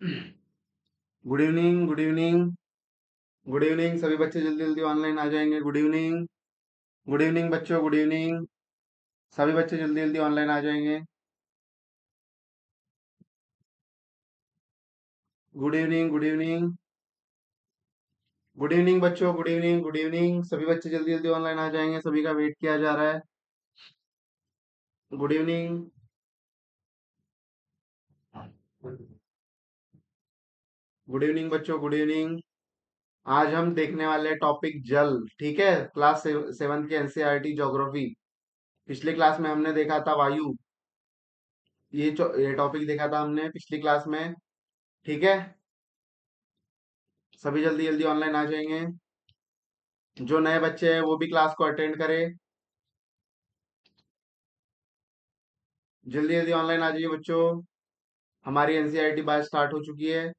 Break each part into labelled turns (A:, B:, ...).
A: Good evening, good evening, good evening. सभी बच्चे जल्दी जल्दी ऑनलाइन आ जाएंगे। गुड इवनिंग, गुड इवनिंग बच्चों, गुड इवनिंग। सभी बच्चे जल्दी जल्दी ऑनलाइन आ जाएंगे। Good evening, good evening, good evening बच्चों, गुड इवनिंग, गुड इवनिंग। सभी बच्चे जल्दी जल्दी ऑनलाइन आ जाएंगे। सभी का वेट किया जा रहा है। गुड इवनिंग, गुड इवनिंग बच्चों, गुड इवनिंग। आज हम देखने वाले हैं टॉपिक जल। ठीक है, क्लास सेवन्थ के एनसीईआरटी ज्योग्राफी। पिछले क्लास में हमने देखा था वायु। ये टॉपिक देखा था हमने पिछली क्लास में। ठीक है, सभी जल्दी जल्दी ऑनलाइन आ जाएंगे। जो नए बच्चे हैं वो भी क्लास को अटेंड करें। जल्दी जल्दी ऑनलाइन आ जाइए बच्चों। हमारी एनसीईआरटी बैच स्टार्ट हो चुकी है।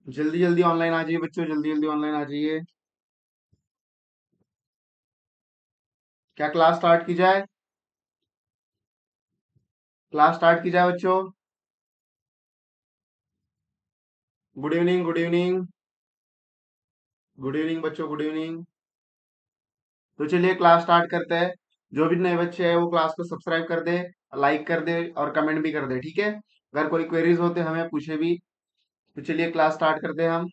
A: जल्दी जल्दी ऑनलाइन आ जाइए बच्चों, जल्दी जल्दी ऑनलाइन आ जाइए। क्या क्लास स्टार्ट की जाए? क्लास स्टार्ट की जाए बच्चों। Good evening, good evening, good evening बच्चों, गुड इवनिंग। तो चलिए क्लास स्टार्ट करते हैं। जो भी नए बच्चे हैं वो क्लास को सब्सक्राइब कर दे, लाइक कर दे और कमेंट भी कर दे। ठीक है, अगर कोई क्वेरीज होते हमें पूछे भी। तो चलिए क्लास स्टार्ट करते हैं हम।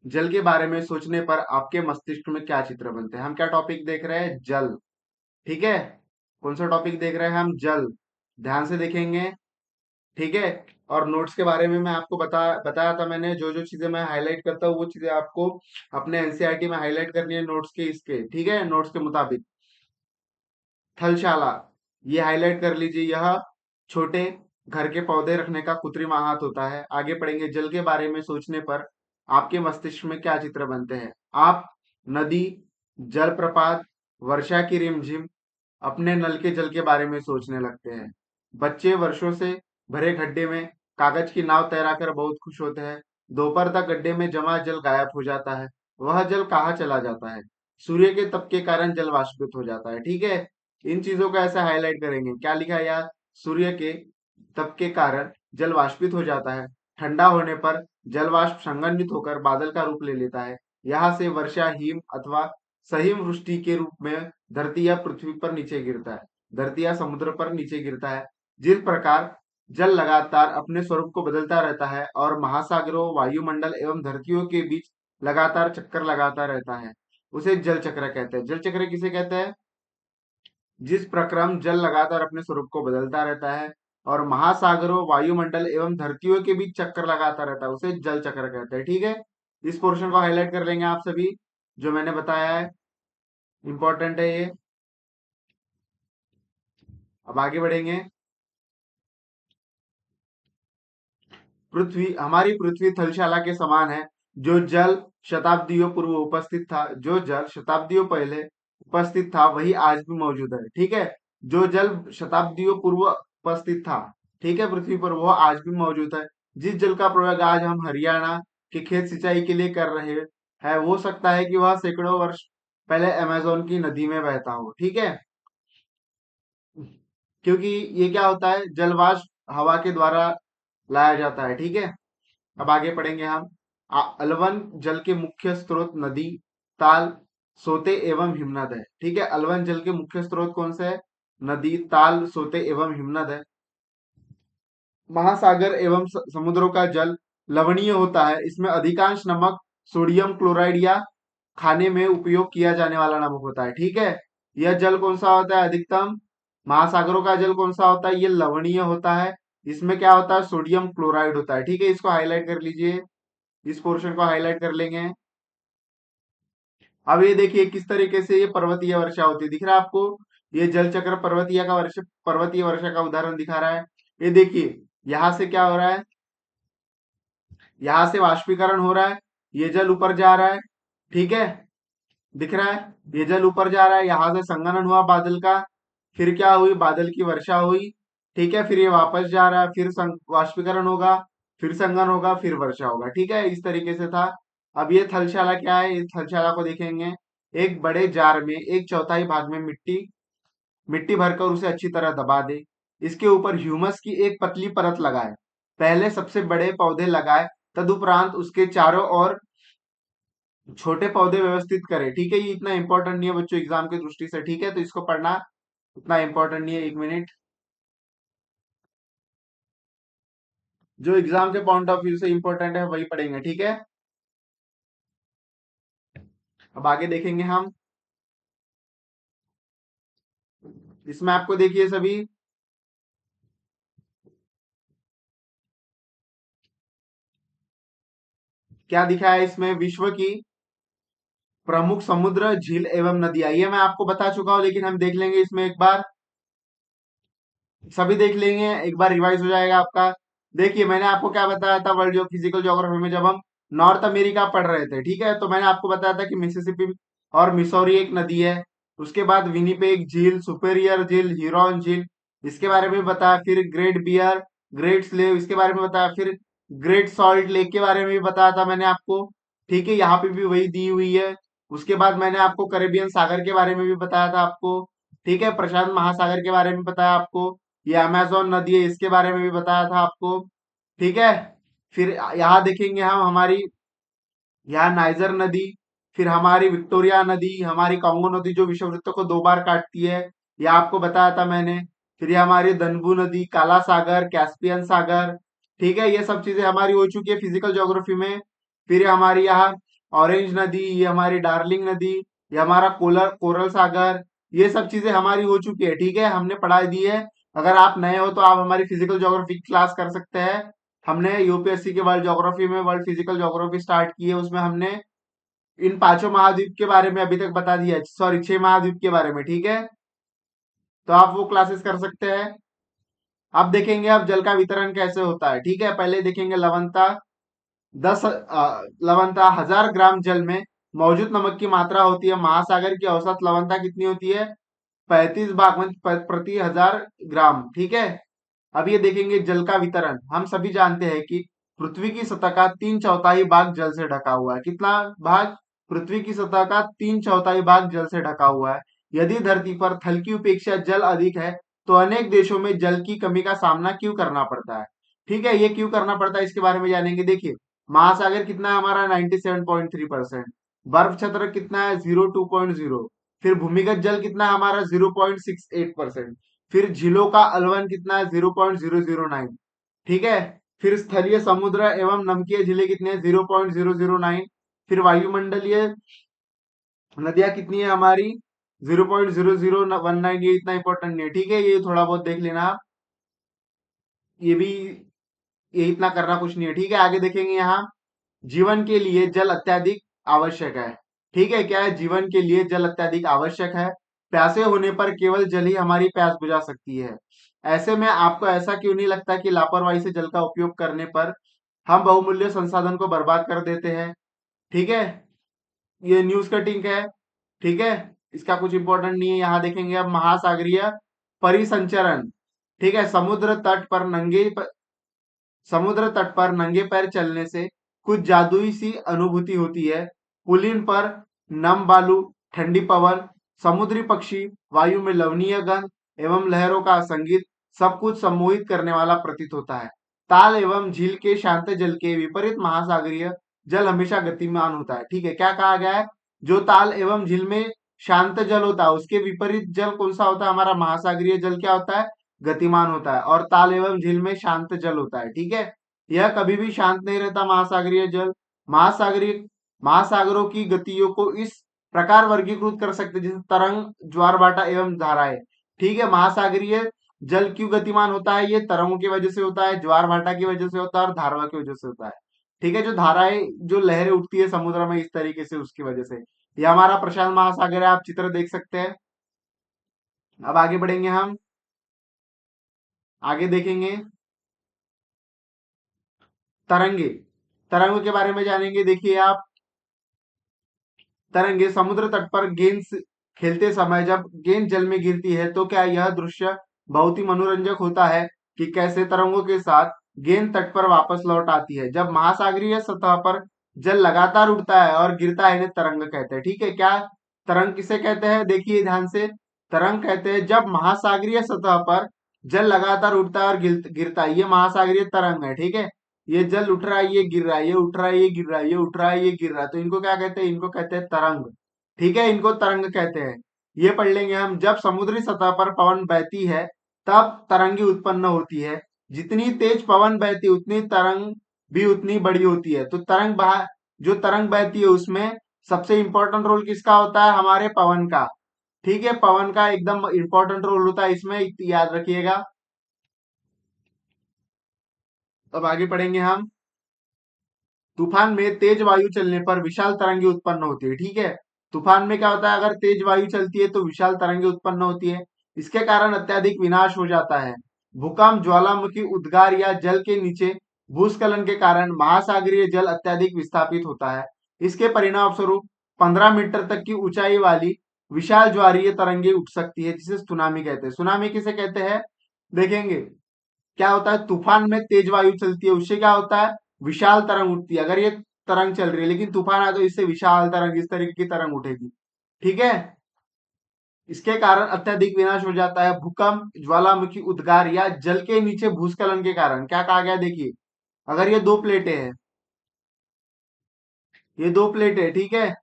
A: जल के बारे में सोचने पर आपके मस्तिष्क में क्या चित्र बनते हैं? हम क्या टॉपिक देख रहे हैं? जल। ठीक है, कौन सा टॉपिक देख रहे हैं हम? जल। ध्यान से देखेंगे। ठीक है, और नोट्स के बारे में मैं आपको बताया था मैंने। जो जो चीजें मैं हाईलाइट करता हूँ वो चीजें आपको अपने एनसीईआरटी में हाईलाइट करनी है नोट्स के इसके। ठीक है, नोट्स के मुताबिक। थलशाला, ये हाईलाइट कर लीजिए। यह छोटे घर के पौधे रखने का कृत्रिम आहत होता है। आगे पढ़ेंगे। जल के बारे में सोचने पर आपके मस्तिष्क में क्या चित्र बनते हैं? आप नदी, जलप्रपात, वर्षा की रिमझिम, अपने नल के जल के बारे में सोचने लगते हैं। बच्चे वर्षों से भरे गड्ढे में कागज की नाव तैराकर बहुत खुश होते हैं। दोपहर तक गड्ढे में जमा जल गायब हो जाता है। वह जल कहाँ चला जाता है? सूर्य के तप के कारण जल वाष्पित हो जाता है। ठीक है, इन चीजों को ऐसे हाईलाइट करेंगे। क्या लिखा है यार? सूर्य के तप के कारण जल वाष्पित हो जाता है। ठंडा होने पर जल वाष्प संघनित होकर बादल का रूप ले लेता है। यहाँ से वर्षा, हिम अथवा सही वृष्टि के रूप में धरती या पृथ्वी पर नीचे गिरता है। धरती या समुद्र पर नीचे गिरता है। जिस प्रकार जल लगातार अपने स्वरूप को बदलता रहता है और महासागरों, वायुमंडल एवं धरतियों के बीच लगातार चक्कर लगाता रहता है, उसे जल चक्र कहते हैं। जल चक्र किसे कहते हैं? जिस प्रक्रम जल लगातार अपने स्वरूप को बदलता रहता है और महासागरों, वायुमंडल एवं धरतियों के बीच चक्कर लगाता रहता है, उसे जल चक्र कहते हैं। ठीक है, इस पोर्शन को हाईलाइट कर लेंगे आप सभी। जो मैंने बताया है इंपॉर्टेंट है ये। अब आगे बढ़ेंगे। पृथ्वी, हमारी पृथ्वी थलशाला के समान है। जो जल शताब्दियों पूर्व उपस्थित था, जो जल शताब्दियों पहले उपस्थित था वही आज भी मौजूद है। ठीक है, जो जल शताब्दियों पूर्व उपस्थित था, ठीक है, पृथ्वी पर, वो आज भी मौजूद है। जिस जल का प्रयोग आज हम हरियाणा के खेत सिंचाई के लिए कर रहे हैं, हो सकता है कि वह सैकड़ों वर्ष पहले अमेजोन की नदी में बहता हो। ठीक है, क्योंकि ये क्या होता है? जलवाष्प हवा के द्वारा लाया जाता है। ठीक है, अब आगे पढ़ेंगे हम। अलवन जल के मुख्य स्रोत नदी, ताल, सोते एवं हिमनद है। ठीक है, अलवन जल के मुख्य स्रोत कौन से है? नदी, ताल, सोते एवं हिमनद है। महासागर एवं समुद्रों का जल लवणीय होता है। इसमें अधिकांश नमक सोडियम क्लोराइड या खाने में उपयोग किया जाने वाला नमक होता है। ठीक है, यह जल कौन सा होता है? अधिकतम महासागरों का जल कौन सा होता है? ये लवणीय होता है। इसमें क्या होता है? सोडियम क्लोराइड होता है। ठीक है, इसको हाईलाइट कर लीजिए। इस पोर्शन को हाईलाइट कर लेंगे। अब ये देखिए किस तरीके से ये पर्वतीय वर्षा होती है। दिख रहा है आपको? ये जल चक्र पर्वतीय वर्षा का उदाहरण दिखा रहा है। ये देखिए, यहां से क्या हो रहा है? यहां से वाष्पीकरण हो रहा है। ये जल ऊपर जा रहा है। ठीक है, दिख रहा है? ये जल ऊपर जा रहा है। यहां से संघनन हुआ बादल का, फिर क्या हुई? बादल की वर्षा हुई। ठीक है, फिर ये वापस जा रहा है, फिर वाष्पीकरण होगा, फिर संघनन होगा, फिर वर्षा होगा। ठीक है, इस तरीके से था। अब ये थलशाला क्या है? इस थलशाला को देखेंगे। एक बड़े जार में एक चौथाई भाग में मिट्टी मिट्टी भरकर उसे अच्छी तरह दबा दे। इसके ऊपर ह्यूमस की एक पतली परत लगाए। पहले सबसे बड़े पौधे लगाए, तदुपरांत उसके चारों ओर छोटे पौधे व्यवस्थित करें। ठीक है, ये इतना इंपॉर्टेंट नहीं है बच्चों एग्जाम की दृष्टि से। ठीक है, तो इसको पढ़ना उतना इंपॉर्टेंट नहीं है। एक मिनट, जो एग्जाम के पॉइंट ऑफ व्यू से इंपॉर्टेंट है वही पढ़ेंगे। ठीक है, अब आगे देखेंगे हम। इसमें आपको देखिए सभी क्या दिखा है। इसमें विश्व की प्रमुख समुद्र, झील एवं नदियां, ये मैं आपको बता चुका हूं, लेकिन हम देख लेंगे इसमें एक बार, सभी देख लेंगे, एक बार रिवाइज हो जाएगा आपका। देखिए, मैंने आपको क्या बताया था वर्ल्ड जो फिजिकल ज्योग्राफी में, जब हम नॉर्थ अमेरिका पढ़ रहे थे। ठीक है, तो मैंने आपको बताया था कि मिसिसिपी और मिसौरी एक नदी है। उसके बाद विनिपेग झील, सुपेरियर झील, ह्यूरॉन झील, इसके बारे में बताया। फिर ग्रेट बियर, ग्रेट स्लेव, इसके बारे में बताया। फिर ग्रेट सॉल्ट लेक के बारे में भी बताया था मैंने आपको। ठीक है, यहाँ पे भी वही दी हुई है। उसके बाद मैंने आपको कैरेबियन सागर के बारे में भी बताया था आपको। ठीक है, प्रशांत महासागर के बारे में बताया आपको। ये अमेजोन नदी है, इसके बारे में भी बताया था आपको। ठीक है, फिर यहाँ देखेंगे हम हमारी, यहाँ नाइजर नदी, फिर हमारी विक्टोरिया नदी, हमारी कांगो नदी जो विषुववृत्त को दो बार काटती है, यह आपको बताया था मैंने। फिर ये हमारी दनबू नदी, काला सागर, कैस्पियन सागर। ठीक है, ये सब चीजें हमारी हो चुकी है फिजिकल ज्योग्राफी में। फिर ये हमारी यहाँ ऑरेंज नदी, ये हमारी डार्लिंग नदी, ये हमारा कोरल सागर, ये सब चीजें हमारी हो चुकी है। ठीक है, हमने पढ़ाई दी है। अगर आप नए हो तो आप हमारी फिजिकल ज्योग्राफी क्लास कर सकते हैं। हमने यूपीएससी के वर्ल्ड ज्योग्राफी में वर्ल्ड फिजिकल ज्योग्राफी स्टार्ट की है, उसमें हमने इन पांचों महाद्वीप के बारे में अभी तक बता दिया है, सॉरी 6 महाद्वीप के बारे में। ठीक है, तो आप वो क्लासेस कर सकते हैं। अब देखेंगे अब जल का वितरण कैसे होता है। ठीक है, पहले देखेंगे लवणता। 1000 ग्राम जल में मौजूद नमक की मात्रा होती है। महासागर की औसत लवणता कितनी होती है? 35 भाग प्रति 1000 ग्राम। ठीक है, अब ये देखेंगे जल का वितरण। हम सभी जानते हैं कि पृथ्वी की सतह का 3/4 भाग जल से ढका हुआ है। कितना भाग? पृथ्वी की सतह का 3/4 भाग जल से ढका हुआ है। यदि धरती पर थल की उपेक्षा जल अधिक है, तो अनेक देशों में जल की कमी का सामना क्यों करना पड़ता है? ठीक है, ये क्यों करना पड़ता है इसके बारे में जानेंगे। देखिए, महासागर कितना है हमारा? 97.3%। बर्फ छत्र कितना है? 02.0। फिर भूमिगत जल कितना है हमारा? 0.68%। फिर झीलों का अलवन कितना है? 0.009। ठीक है, फिर स्थलीय समुद्र एवं नमकीय झीलें कितने हैं? 0.009। फिर वायुमंडलीय नदियां कितनी है हमारी? 0.0019। ये इतना इंपॉर्टेंट नहीं है। ठीक है, ये थोड़ा बहुत देख लेना आप, ये भी, ये इतना करना कुछ नहीं है। ठीक है, आगे देखेंगे यहाँ जीवन के लिए जल अत्यधिक आवश्यक है। ठीक है, क्या है? जीवन के लिए जल अत्यधिक आवश्यक है। प्यासे होने पर केवल जल ही हमारी प्यास बुझा सकती है। ऐसे में आपको ऐसा क्यों नहीं लगता कि लापरवाही से जल का उपयोग करने पर हम बहुमूल्य संसाधन को बर्बाद कर देते हैं? ठीक है, ये न्यूज कटिंग है। ठीक है, इसका कुछ इंपॉर्टेंट नहीं है। यहाँ देखेंगे अब महासागरीय परिसंचरण। ठीक है, समुद्र तट पर नंगे पैर चलने से कुछ जादुई सी अनुभूति होती है। पुलिन पर नम बालू, ठंडी पवन, समुद्री पक्षी, वायु में लवणीय गंध एवं लहरों का संगीत, सब कुछ सम्मोहित करने वाला प्रतीत होता है। ताल एवं झील के शांत जल के विपरीत महासागरीय जल हमेशा गतिमान होता है। ठीक है, क्या कहा गया है? जो ताल एवं झील में शांत जल होता है, उसके विपरीत जल कौन सा होता है हमारा? महासागरीय जल क्या होता है? गतिमान होता है। और ताल एवं झील में शांत जल होता है। ठीक है, यह कभी भी शांत नहीं रहता महासागरीय जल। महासागरीय महासागरों की गतियों को इस प्रकार वर्गीकृत कर सकते हैं, जैसे तरंग, ज्वार भाटा एवं धाराएं। ठीक है, महासागरीय जल क्यों गतिमान होता है? ये तरंगों की वजह से होता है, ज्वार भाटा की वजह से होता है, और धाराओं की वजह से होता है। ठीक है, जो धाराएं, जो लहरें उठती है समुद्र में इस तरीके से, उसकी वजह से। ये हमारा प्रशांत महासागर है, आप चित्र देख सकते हैं। अब आगे बढ़ेंगे हम, आगे देखेंगे तरंगे। तरंगों के बारे में जानेंगे। देखिए आप, तरंगे समुद्र तट पर खेलते समय जब गेंद जल में गिरती है, तो क्या यह दृश्य बहुत ही मनोरंजक होता है कि कैसे तरंगों के साथ गेंद तट पर वापस लौट आती है। जब महासागरीय सतह पर जल लगातार उठता है और गिरता है, इन्हें तरंग कहते हैं। ठीक है, क्या तरंग किसे कहते हैं? देखिए ध्यान से, तरंग कहते हैं जब महासागरीय सतह पर जल लगातार उठता है और गिरता है, ये महासागरीय तरंग है। ठीक है, ये जल उठ रहा है, ये गिर रहा है, ये उठ रहा है, ये गिर रहा है, ये उठ रहा है, ये गिर रहा है, तो इनको क्या कहते हैं? इनको कहते हैं तरंग। ठीक है, इनको तरंग कहते हैं। ये पढ़ लेंगे हम। जब समुद्री सतह पर पवन बहती है तब तरंगी उत्पन्न होती है। जितनी तेज पवन बहती है उतनी तरंग भी उतनी बड़ी होती है। तो जो तरंग बहती है उसमें सबसे इंपॉर्टेंट रोल किसका होता है? हमारे पवन का। ठीक है, पवन का एकदम इंपॉर्टेंट रोल होता है इसमें, याद रखिएगा। अब आगे पढ़ेंगे हम। तूफान में तेज वायु चलने पर विशाल तरंगे उत्पन्न होती है। ठीक है, तूफान में क्या होता है? अगर तेज वायु चलती है तो विशाल तरंगे उत्पन्न होती है। इसके कारण अत्यधिक विनाश हो जाता है। भूकंप, ज्वालामुखी उद्गार या जल के नीचे भूस्खलन के कारण महासागरीय जल अत्यधिक विस्थापित होता है। इसके परिणाम स्वरूप 15 मीटर तक की ऊंचाई वाली विशाल ज्वारीय तरंगे उठ सकती है, जिसे सुनामी कहते हैं। सुनामी किसे कहते हैं? देखेंगे क्या होता है। तूफान में तेज वायु चलती है, उससे क्या होता है? विशाल तरंग उठती है। अगर ये तरंग चल रही है लेकिन तूफान आया तो इससे विशाल तरंग, इस तरीके की तरंग उठेगी। ठीक है, इसके कारण अत्यधिक विनाश हो जाता है। भूकंप, ज्वालामुखी उद्गार या जल के नीचे भूस्खलन के कारण क्या कहा गया? देखिए, अगर ये दो प्लेटें हैं, ये दो प्लेट है, ठीक है,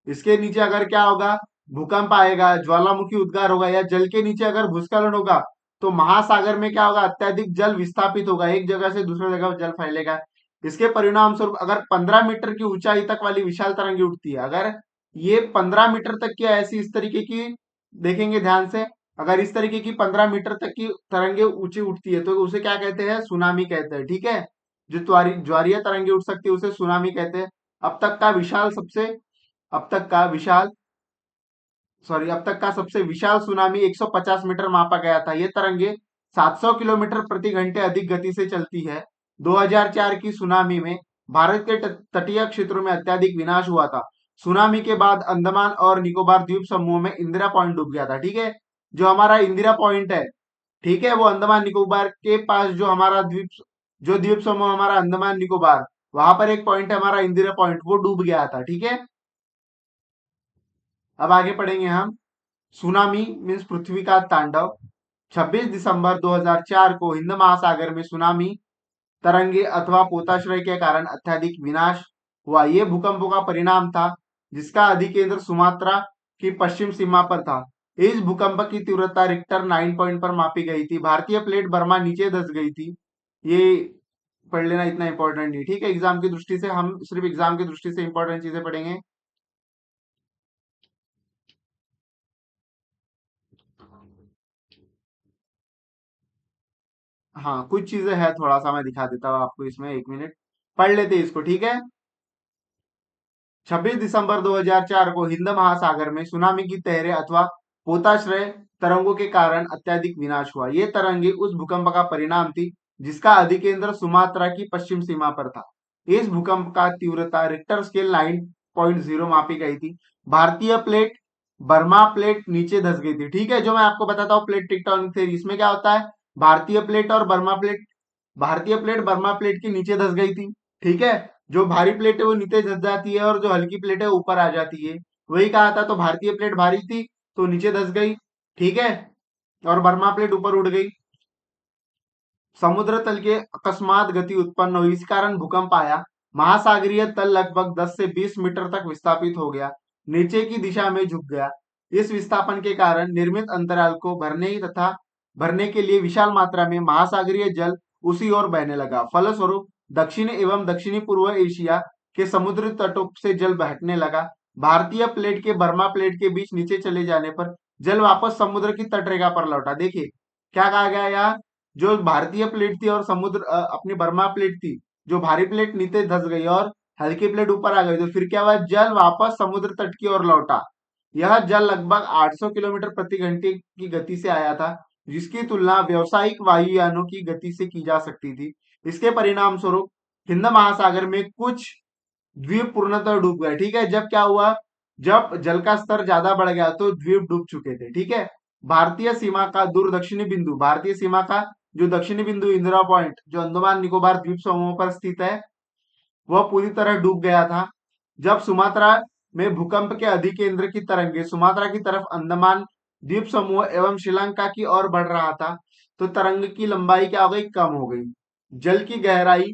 A: इसके नीचे अगर क्या होगा? भूकंप आएगा, ज्वालामुखी उद्गार होगा या जल के नीचे अगर भूस्खलन होगा तो महासागर में क्या होगा? अत्यधिक जल विस्थापित होगा, एक जगह से दूसरी जगह जल फैलेगा। इसके परिणाम स्वरूप अगर 15 मीटर की ऊंचाई तक वाली विशाल तरंगे उठती है, अगर ये 15 मीटर तक की ऐसी इस तरीके की, देखेंगे ध्यान से, अगर इस तरीके की 15 मीटर तक की तरंगे ऊंची उठती है तो उसे क्या कहते हैं? सुनामी कहते हैं। ठीक है, जो ज्वारीय तरंगे उठ सकती है उसे सुनामी कहते हैं। अब तक का विशाल सबसे अब तक का विशाल अब तक का सबसे विशाल सुनामी 150 मीटर मापा गया था। ये तरंगे 700 किलोमीटर प्रति घंटे अधिक गति से चलती है। 2004 की सुनामी में भारत के तटीय क्षेत्रों में अत्यधिक विनाश हुआ था। सुनामी के बाद अंडमान और निकोबार द्वीप समूह में इंदिरा पॉइंट डूब गया था। ठीक है, जो हमारा इंदिरा पॉइंट है, ठीक है, वो अंडमान निकोबार के पास जो द्वीप समूह हमारा अंडमान निकोबार, वहां पर एक पॉइंट है हमारा इंदिरा पॉइंट, वो डूब गया था। ठीक है, अब आगे पढ़ेंगे हम। सुनामी मीन्स पृथ्वी का तांडव। 26 दिसंबर 2004 को हिंद महासागर में सुनामी तरंगे अथवा पोताश्रय के कारण अत्यधिक विनाश हुआ। ये भूकंपों का परिणाम था जिसका अधिकेंद्र सुमात्रा की पश्चिम सीमा पर था। इस भूकंप की तीव्रता रिक्टर 9 पॉइंट पर मापी गई थी। भारतीय प्लेट बर्मा नीचे धंस गई थी। ये पढ़ लेना, इतना इंपॉर्टेंट नहीं। ठीक है, एग्जाम की दृष्टि से हम सिर्फ एग्जाम की दृष्टि से इंपॉर्टेंट चीजें पढ़ेंगे। हाँ, कुछ चीजें हैं, थोड़ा सा मैं दिखा देता हूँ आपको इसमें, 1 मिनट पढ़ लेते हैं इसको। ठीक है, 26 दिसंबर 2004 को हिंद महासागर में सुनामी की लहरें अथवा पोताश्रय तरंगों के कारण अत्यधिक विनाश हुआ। ये तरंगे उस भूकंप का परिणाम थी जिसका अधिकेंद्र सुमात्रा की पश्चिम सीमा पर था। इस भूकंप का तीव्रता रिक्टर स्केल 9.0 मापी गई थी। भारतीय प्लेट बर्मा प्लेट नीचे धंस गई थी। ठीक है, जो मैं आपको बताता हूँ प्लेट टेक्टोनिक थ्योरी, इसमें क्या होता है? भारतीय प्लेट और बर्मा प्लेट भारतीय प्लेट बर्मा प्लेट के नीचे धंस गई थी। ठीक है, जो भारी प्लेट है वो नीचे धंस जाती है और जो हल्की प्लेट है ऊपर आ जाती है। वही कहा था, तो भारतीय प्लेट भारी थी तो नीचे धंस गई। ठीक है, और बर्मा प्लेट ऊपर उड़ गई। समुद्र तल के अकस्मात गति उत्पन्न हुई, इस कारण भूकंप आया। महासागरीय तल लगभग 10 से 20 मीटर तक विस्थापित हो गया, नीचे की दिशा में झुक गया। इस विस्थापन के कारण निर्मित अंतराल को भरने के लिए विशाल मात्रा में महासागरीय जल उसी ओर बहने लगा। फलस्वरूप दक्षिण एवं दक्षिणी पूर्व एशिया के समुद्री तटों से जल बहने लगा। भारतीय प्लेट के बर्मा प्लेट के बीच नीचे चले जाने पर जल वापस समुद्र की तटरेखा पर लौटा। देखिए क्या कहा गया यार, जो भारतीय प्लेट थी और अपनी बर्मा प्लेट थी, जो भारी प्लेट नीचे धंस गई और हल्की प्लेट ऊपर आ गई, तो फिर क्या हुआ? जल वापस समुद्र तट की ओर लौटा। यह जल लगभग 800 किलोमीटर प्रति घंटे की गति से आया था, जिसकी तुलना व्यावसायिक वायुयानों की गति से की जा सकती थी। इसके परिणाम स्वरूप हिंद महासागर में कुछ द्वीप पूर्णतः डूब गए। ठीक है, जब क्या हुआ? जब जल का स्तर ज्यादा बढ़ गया तो द्वीप डूब चुके थे। ठीक है, भारतीय सीमा का जो दक्षिणी बिंदु इंदिरा पॉइंट, जो अंडमान निकोबार द्वीप समूह पर स्थित है, वह पूरी तरह डूब गया था। जब सुमात्रा में भूकंप के अधिकेंद्र की तरंगे सुमात्रा की तरफ अंडमान द्वीप समूह एवं श्रीलंका की ओर बढ़ रहा था, तो तरंग की लंबाई क्या हो गई, कम हो गई। जल की गहराई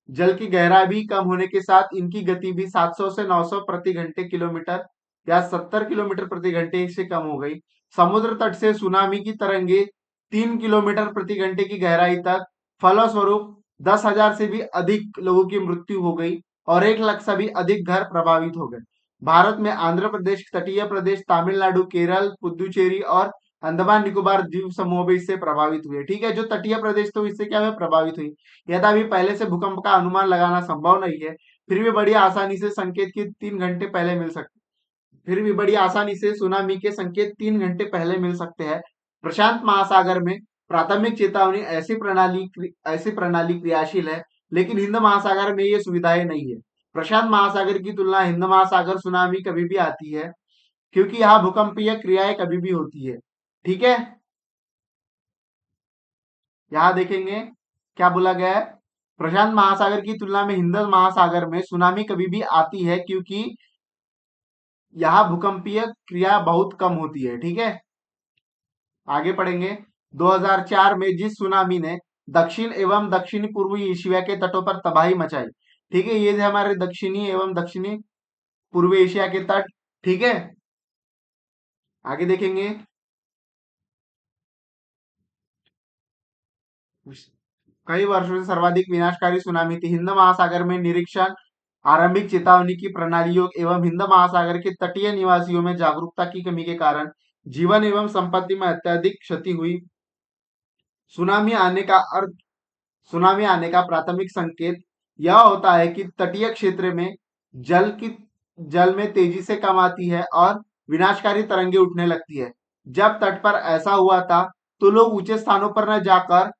A: जल की गहराई भी कम होने के साथ इनकी गति भी 700 से 900 प्रति घंटे किलोमीटर या 70 किलोमीटर प्रति घंटे से कम हो गई। समुद्र तट से सुनामी की तरंगे 3 किलोमीटर प्रति घंटे की गहराई तक, फलस्वरूप 10,000 से भी अधिक लोगों की मृत्यु हो गई और 1 लाख से भी अधिक घर प्रभावित हो गए। भारत में आंध्र प्रदेश, तटीय प्रदेश, तमिलनाडु, केरल, पुदुचेरी और अंडमान निकोबार द्वीप समूह भी इससे प्रभावित हुए। ठीक है, जो तटीय प्रदेश तो इससे क्या हुआ, प्रभावित हुई। यद्यपि पहले से भूकंप का अनुमान लगाना संभव नहीं है, फिर भी बड़ी आसानी से संकेत की 3 घंटे पहले मिल सकते फिर भी बड़ी आसानी से सुनामी के संकेत 3 घंटे पहले मिल सकते हैं। प्रशांत महासागर में प्राथमिक चेतावनी ऐसी प्रणाली क्रियाशील है, लेकिन हिंद महासागर में ये सुविधाएं नहीं है। प्रशांत महासागर की तुलना हिंद महासागर सुनामी कभी भी आती है, क्योंकि यहाँ भूकंपीय क्रियाएं कभी भी होती है। ठीक है, यहाँ देखेंगे क्या बोला गया है। प्रशांत महासागर की तुलना में हिंद महासागर में सुनामी कभी भी आती है, क्योंकि यहाँ भूकंपीय क्रिया बहुत कम होती है। ठीक है, आगे पढ़ेंगे। 2004 में जिस सुनामी ने दक्षिण एवं दक्षिणी पूर्वी एशिया के तटों पर तबाही मचाई, ठीक है, ये थे हमारे दक्षिणी एवं दक्षिणी पूर्वी एशिया के तट। ठीक है, आगे देखेंगे। कई वर्षों से सर्वाधिक विनाशकारी सुनामी थी। हिंद महासागर में निरीक्षण, आरंभिक चेतावनी की प्रणालियों एवं हिंद महासागर के तटीय निवासियों में जागरूकता की कमी के कारण जीवन एवं संपत्ति में अत्यधिक क्षति हुई। सुनामी आने का अर्थ सुनामी आने का प्राथमिक संकेत यह होता है कि तटीय क्षेत्र में जल की जल में तेजी से कम आती है और विनाशकारी तरंगे उठने लगती है। जब तट पर ऐसा हुआ था, तो लोग ऊंचे स्थानों पर न जाकर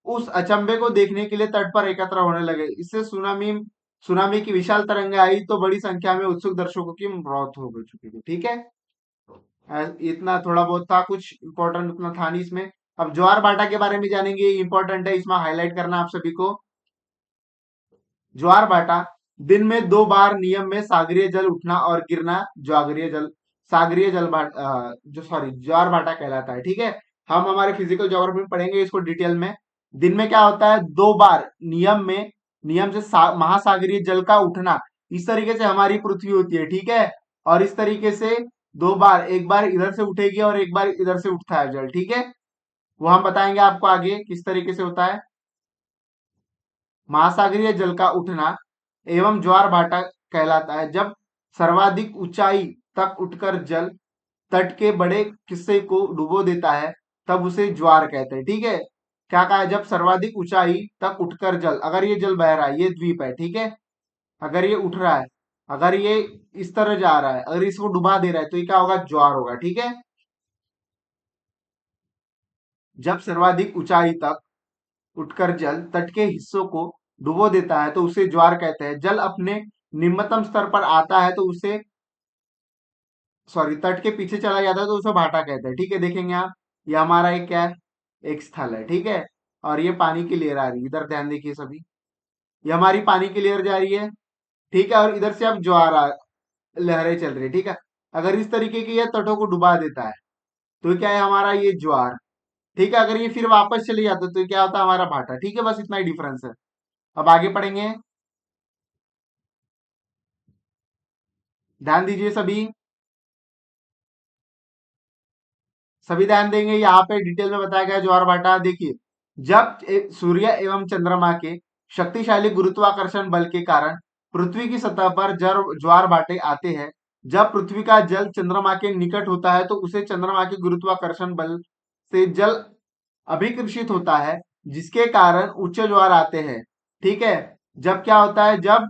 A: उस अचंभे को देखने के लिए तट पर एकत्र होने लगे। इससे सुनामी सुनामी की विशाल तरंगे आई, तो बड़ी संख्या में उत्सुक दर्शकों की मौत हो चुकी थी। ठीक है, इतना थोड़ा बहुत था, कुछ इंपॉर्टेंट उतना था नहीं इसमें। अब ज्वार भाटा के बारे में जानेंगे, इंपॉर्टेंट है, इसमें हाईलाइट करना आप सभी को। ज्वार भाटा दिन में 2 बार नियम में सागरीय जल उठना और गिरना सागरीय जल जो सॉरी ज्वार भाटा कहलाता है। ठीक है, हम हमारे फिजिकल ज्योग्राफी में पढ़ेंगे इसको डिटेल में। दिन में क्या होता है, 2 बार नियम से महासागरीय जल का उठना, इस तरीके से हमारी पृथ्वी होती है। ठीक है, और इस तरीके से 2 बार, एक बार इधर से उठेगी और एक बार इधर से उठता है जल। ठीक है, वो हम बताएंगे आपको आगे किस तरीके से होता है। महासागरीय जल का उठना एवं ज्वार भाटा कहलाता है जब सर्वाधिक ऊंचाई तक उठकर जल तट के बड़े हिस्से को डुबो देता है, तब उसे ज्वार कहते हैं। ठीक है, क्या कहा है, जब सर्वाधिक ऊंचाई तक उठकर जल, अगर ये जल बह रहा है, ये द्वीप है। ठीक है, अगर ये उठ रहा है, अगर ये इस तरह जा रहा है, अगर इसको डुबा दे रहा है, तो ये क्या होगा, ज्वार होगा। ठीक है, जब सर्वाधिक ऊंचाई तक उठकर जल तट के हिस्सों को डुबो देता है, तो उसे ज्वार कहते हैं। जल अपने निम्नतम स्तर पर आता है, तो उसे तट के पीछे चला जाता है, तो उसे भाटा कहते हैं। ठीक है, देखेंगे आप, ये हमारा एक क्या है, एक स्थल है। ठीक है, और ये पानी की लेयर आ रही है, इधर ध्यान देखिए सभी, ये हमारी पानी की लेयर जा रही है। ठीक है, और इधर से अब लहरें चल रही है। ठीक है, अगर इस तरीके की ये तटों को डुबा देता है, तो क्या है हमारा ये ज्वार। ठीक है, अगर ये फिर वापस चले जाते तो क्या होता है, हमारा भाटा। ठीक है, बस इतना ही डिफरेंस है। अब आगे पढ़ेंगे, ध्यान दीजिए सभी, सभी ध्यान देंगे। यहाँ पे डिटेल में बताया गया है ज्वार भाटा। देखिए, जब सूर्य एवं चंद्रमा के शक्तिशाली गुरुत्वाकर्षण बल के कारण पृथ्वी की सतह पर ज्वार भाटे आते हैं, जब पृथ्वी का जल चंद्रमा के निकट होता है, तो उसे चंद्रमा के गुरुत्वाकर्षण बल से जल अभिकृषित होता है, जिसके कारण उच्च ज्वार आते हैं। ठीक है, जब क्या होता है, जब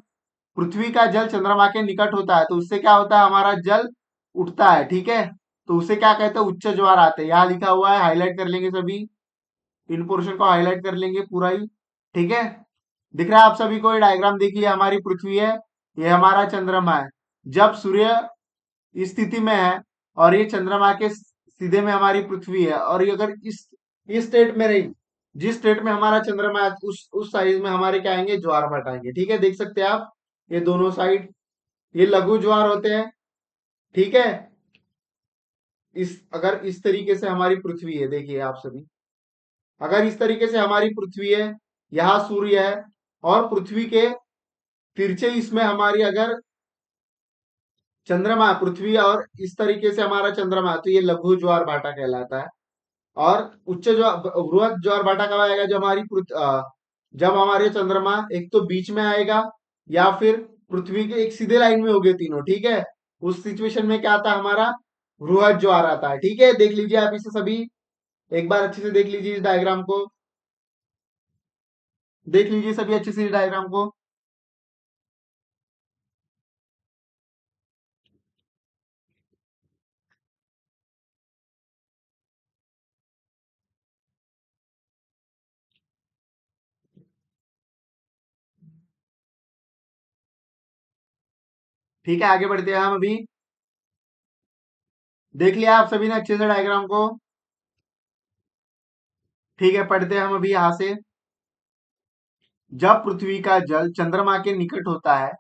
A: पृथ्वी का जल चंद्रमा के निकट होता है, तो उससे क्या होता है, हमारा जल उठता है। ठीक है, तो उसे क्या कहते हैं, उच्च ज्वार आते हैं। यहाँ लिखा हुआ है, हाईलाइट कर लेंगे सभी, इन पोर्शन को हाईलाइट कर लेंगे पूरा ही। ठीक है, दिख रहा है आप सभी को, ये डायग्राम देखिए, हमारी पृथ्वी है, ये हमारा चंद्रमा है। जब सूर्य इस स्थिति में है और ये चंद्रमा के सीधे में हमारी पृथ्वी है, और ये अगर इस स्टेट में रही, जिस स्टेट में हमारा चंद्रमा है, उस साइड में हमारे क्या आएंगे, ज्वार भाट आएंगे। ठीक है, देख सकते हैं आप, ये दोनों साइड ये लघु ज्वार होते हैं। ठीक है, इस अगर इस तरीके से हमारी पृथ्वी है, देखिए आप सभी, अगर इस तरीके से हमारी पृथ्वी है, यहाँ सूर्य है, और पृथ्वी के तिरछे इसमें हमारी अगर चंद्रमा, पृथ्वी और इस तरीके से हमारा चंद्रमा है, तो ये लघु ज्वार भाटा कहलाता है। और उच्च ज्वार, बृहद ज्वार भाटा कब आएगा? जब हमारे चंद्रमा एक तो बीच में आएगा, या फिर पृथ्वी के एक सीधे लाइन में हो गए तीनों, ठीक है। उस सिचुएशन में क्या आता है? हमारा बृहद ज्वार आता है, ठीक है। देख लीजिए आप इसे सभी, एक बार अच्छे से देख लीजिए इस डायग्राम को, देख लीजिए सभी अच्छे से इस डायग्राम को। ठीक है, आगे बढ़ते हैं हम अभी। देख लिया आप सभी ने अच्छे से डायग्राम को? ठीक है, पढ़ते हैं हम अभी यहां से। जब पृथ्वी का जल चंद्रमा के निकट होता है,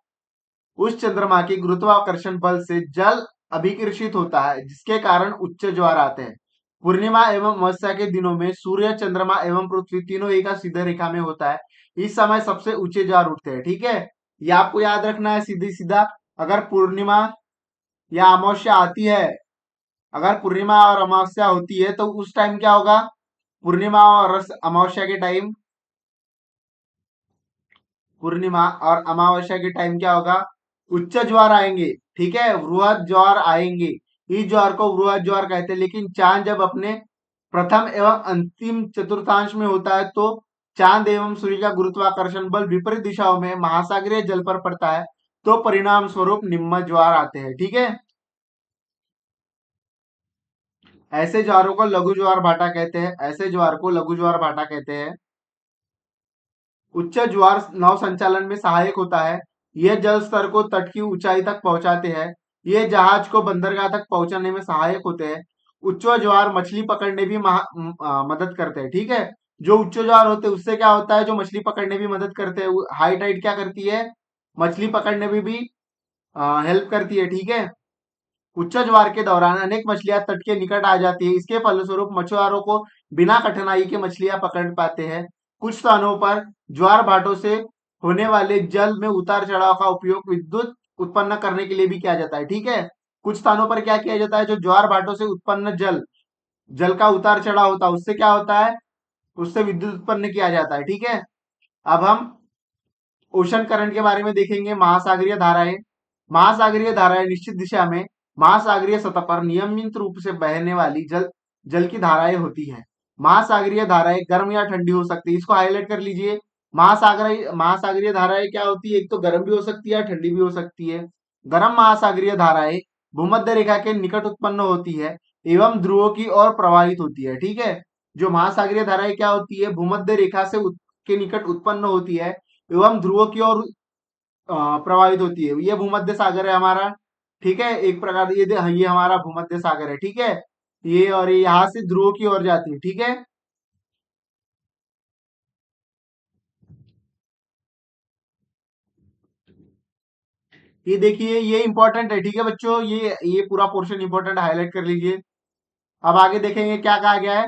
A: उस चंद्रमा के गुरुत्वाकर्षण बल से जल अभिकर्षित होता है, जिसके कारण उच्च ज्वार आते हैं। पूर्णिमा एवं अमावस्या के दिनों में सूर्य, चंद्रमा एवं पृथ्वी तीनों एक सीधे रेखा में होता है। इस समय सबसे ऊंचे ज्वार उठते हैं, ठीक है। ये आपको याद रखना है सीधी सीधा। अगर पूर्णिमा या अमावस्या आती है, अगर पूर्णिमा और अमावस्या होती है, तो उस टाइम क्या होगा? पूर्णिमा और अमावस्या के टाइम, पूर्णिमा और अमावस्या के टाइम क्या होगा? उच्च ज्वार आएंगे, ठीक है, बृहद ज्वार आएंगे। इस ज्वार को बृहद ज्वार कहते हैं। लेकिन चांद जब अपने प्रथम एवं अंतिम चतुर्थांश में होता है, तो चांद एवं सूर्य का गुरुत्वाकर्षण बल विपरीत दिशाओं में महासागरीय जल पर पड़ता है, तो परिणाम स्वरूप निम्न ज्वार आते हैं, ठीक है। ऐसे ज्वारों को लघु ज्वार भाटा कहते हैं, ऐसे ज्वार को लघु ज्वार भाटा कहते हैं। उच्च ज्वार नौ संचालन में सहायक होता है। यह जल स्तर को तट की ऊंचाई तक पहुंचाते हैं। ये जहाज को बंदरगाह तक पहुंचाने में सहायक होते हैं। उच्च ज्वार मछली पकड़ने भी मदद करते हैं, ठीक है। जो उच्च ज्वार होते हैं उससे क्या होता है? जो मछली पकड़ने भी मदद करते हैं। हाई टाइड क्या करती है? मछली पकड़ने में भी हेल्प करती है, ठीक है। उच्च ज्वार के दौरान अनेक मछलियां तट के निकट आ जाती है। इसके फलस्वरूप मछुआरों को बिना कठिनाई के मछलियां पकड़ पाते हैं। कुछ स्थानों पर ज्वार भाटों से होने वाले जल में उतार चढ़ाव का उपयोग विद्युत उत्पन्न करने के लिए भी किया जाता है, ठीक है। कुछ स्थानों पर क्या किया जाता है? जो ज्वार भाटों से उत्पन्न जल, जल का उतार चढ़ाव होता है, उससे क्या होता है? उससे विद्युत उत्पन्न किया जाता है, ठीक है। अब हम ओशन करंट के बारे में देखेंगे। महासागरीय धाराएं, महासागरीय धाराएं निश्चित दिशा में महासागरीय सतह पर नियमित रूप से बहने वाली जल जल की धाराएं होती हैं। महासागरीय धाराएं गर्म या ठंडी हो सकती है, इसको हाईलाइट कर लीजिए। महासागरीय महासागरीय धाराएं क्या होती है? एक तो गर्म भी हो सकती है, ठंडी भी हो सकती है। गर्म महासागरीय धाराएं भूमध्य रेखा के निकट उत्पन्न होती है एवं ध्रुवों की ओर प्रवाहित होती है, ठीक है। जो महासागरीय धाराएं क्या होती है? भूमध्य रेखा से के निकट उत्पन्न होती है एवं ध्रुवों की ओर प्रवाहित होती है। ये भूमध्य सागर है हमारा, ठीक है। एक प्रकार ये हमारा भूमध्य सागर है, ठीक है। ये और ये यहाँ से ध्रुवों की ओर जाती है, ठीक है। ये देखिए, ये इंपॉर्टेंट है, ठीक है बच्चों। ये पूरा पोर्शन इंपॉर्टेंट, हाईलाइट कर लीजिए। अब आगे देखेंगे क्या कहा गया है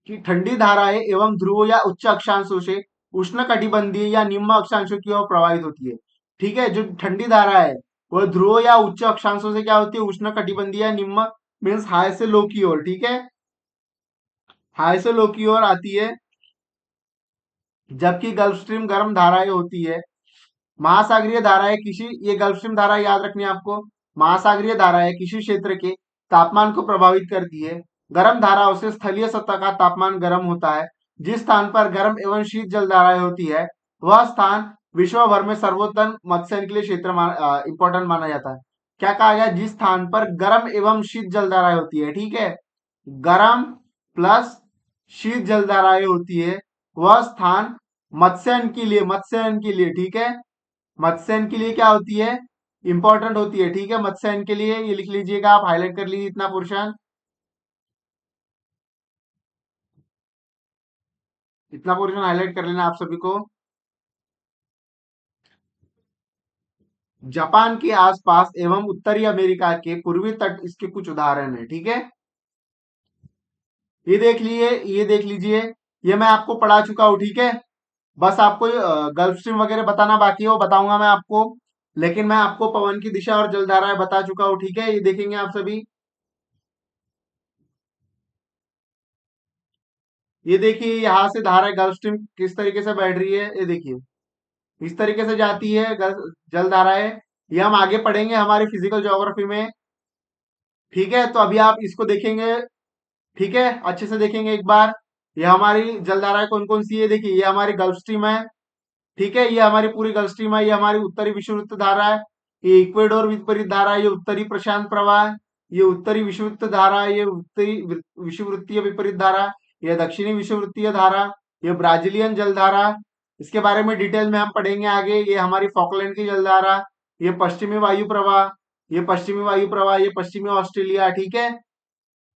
A: कि ठंडी धाराएं एवं ध्रुव या उच्च अक्षांशों से उष्ण कटिबंधीय या निम्न अक्षांशों की ओर प्रवाहित होती है, ठीक है। जो ठंडी धारा है वह ध्रुव या उच्च अक्षांशों से क्या होती है? उष्ण कटिबंधीय या निम्न, मीन्स हाई से लो की ओर, ठीक है। हाई से लो की ओर आती है। जबकि गल्फ स्ट्रीम गर्म धाराएं होती है। महासागरीय धाराएं किसी, ये गल्फ स्ट्रीम धारा याद रखनी है आपको। महासागरीय धाराएं किसी क्षेत्र के तापमान को प्रभावित करती है। गर्म धाराओं से स्थलीय सतह का तापमान गर्म होता है। जिस स्थान पर गर्म एवं शीत जल धाराएं होती है, वह स्थान विश्व भर में सर्वोत्तम मत्स्य के लिए क्षेत्र इंपॉर्टेंट माना जाता है। क्या कहा गया? जिस स्थान पर गर्म एवं शीत जल धाराएं होती है, ठीक है। गर्म प्लस शीत जल धाराएं होती है, वह स्थान मत्स्यन के लिए, मत्स्यन के लिए, ठीक है। मत्स्यन के लिए क्या होती है? इंपॉर्टेंट होती है, ठीक है। मत्स्यन के लिए ये लिख लीजिएगा आप, हाईलाइट कर लीजिए इतना पोर्शन, इतना पोर्शन हाईलाइट कर लेना आप सभी को। जापान के आसपास एवं उत्तरी अमेरिका के पूर्वी तट इसके कुछ उदाहरण है। ठीक है, ये देख लीजिए, ये मैं आपको पढ़ा चुका हूँ। ठीक है, बस आपको गल्फ स्ट्रीम वगैरह बताना बाकी है, वो बताऊंगा मैं आपको। लेकिन मैं आपको पवन की दिशा और जलधाराएं बता चुका हूँ। ठीक है, ये देखेंगे आप सभी। ये देखिए, यहाँ से धारा गल्फ स्ट्रीम किस तरीके से बैठ रही है, ये देखिए, इस तरीके से जाती है जल धाराएं। ये हम आगे पढ़ेंगे हमारी फिजिकल ज्योग्राफी में। ठीक है, तो अभी आप इसको देखेंगे। ठीक है, अच्छे से देखेंगे एक बार। ये हमारी जलधाराएं कौन कौन सी है, देखिए, ये हमारी गल्फ स्ट्रीम है। ठीक है, ये हमारी पूरी गल्फ स्ट्रीम है। ये हमारी उत्तरी विषुवृत्त धारा है। ये इक्वेडोर विपरीत धारा है। ये उत्तरी प्रशांत प्रवाह है। ये उत्तरी विषुवृत्त धारा है। ये उत्तरी विषुवृत्तीय विपरीत धारा। ये दक्षिणी विषुवृत्तीय धारा। ये ब्राजीलियन जलधारा। इसके बारे में डिटेल में हम पढ़ेंगे आगे। ये हमारी फॉकलैंड की जलधारा। ये पश्चिमी वायु प्रवाह। ये पश्चिमी वायु प्रवाह। ये पश्चिमी ऑस्ट्रेलिया। ठीक है,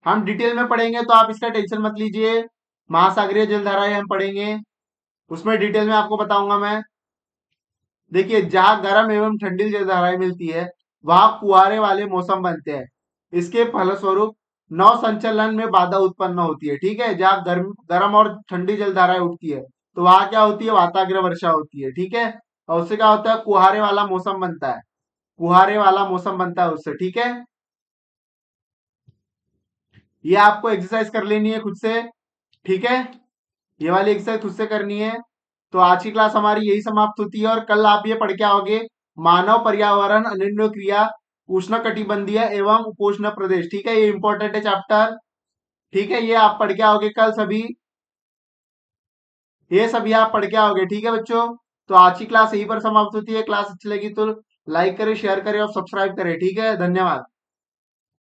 A: हम डिटेल में पढ़ेंगे, तो आप इसका टेंशन मत लीजिए। महासागरीय जलधाराएं हम पढ़ेंगे, उसमें डिटेल में आपको बताऊंगा मैं। देखिए, जहां गर्म एवं ठंडी जलधाराएं मिलती है, वहां फुहारे वाले मौसम बनते हैं। इसके फलस्वरूप नौ संचलन में बाधा उत्पन्न होती है। ठीक है, जहां गर्म और ठंडी जलधाराएं उठती है, तो वहां क्या होती है, वाताग्र वर्षा होती है। ठीक है, और उससे क्या होता है, कुहारे वाला मौसम बनता है। कुहारे वाला मौसम बनता है उससे। ठीक है, ये आपको एक्सरसाइज कर लेनी है खुद से। ठीक है, ये वाली एक्सरसाइज खुद से करनी है। तो आज की क्लास हमारी यही समाप्त होती है, और कल आप ये पढ़ के आओगे, मानव पर्यावरण अनन्य क्रिया, उष्ण कटिबंधीय एवं उपोष्ण प्रदेश। ठीक है, ये इंपॉर्टेंट है चैप्टर। ठीक है, ये आप पढ़ के आओगे कल सभी। ये सभी आप पढ़ के आओगे। ठीक है बच्चों, तो आज की क्लास यहीं पर समाप्त होती है। क्लास अच्छी लगी तो लाइक करें, शेयर करें और सब्सक्राइब करें। ठीक है, धन्यवाद।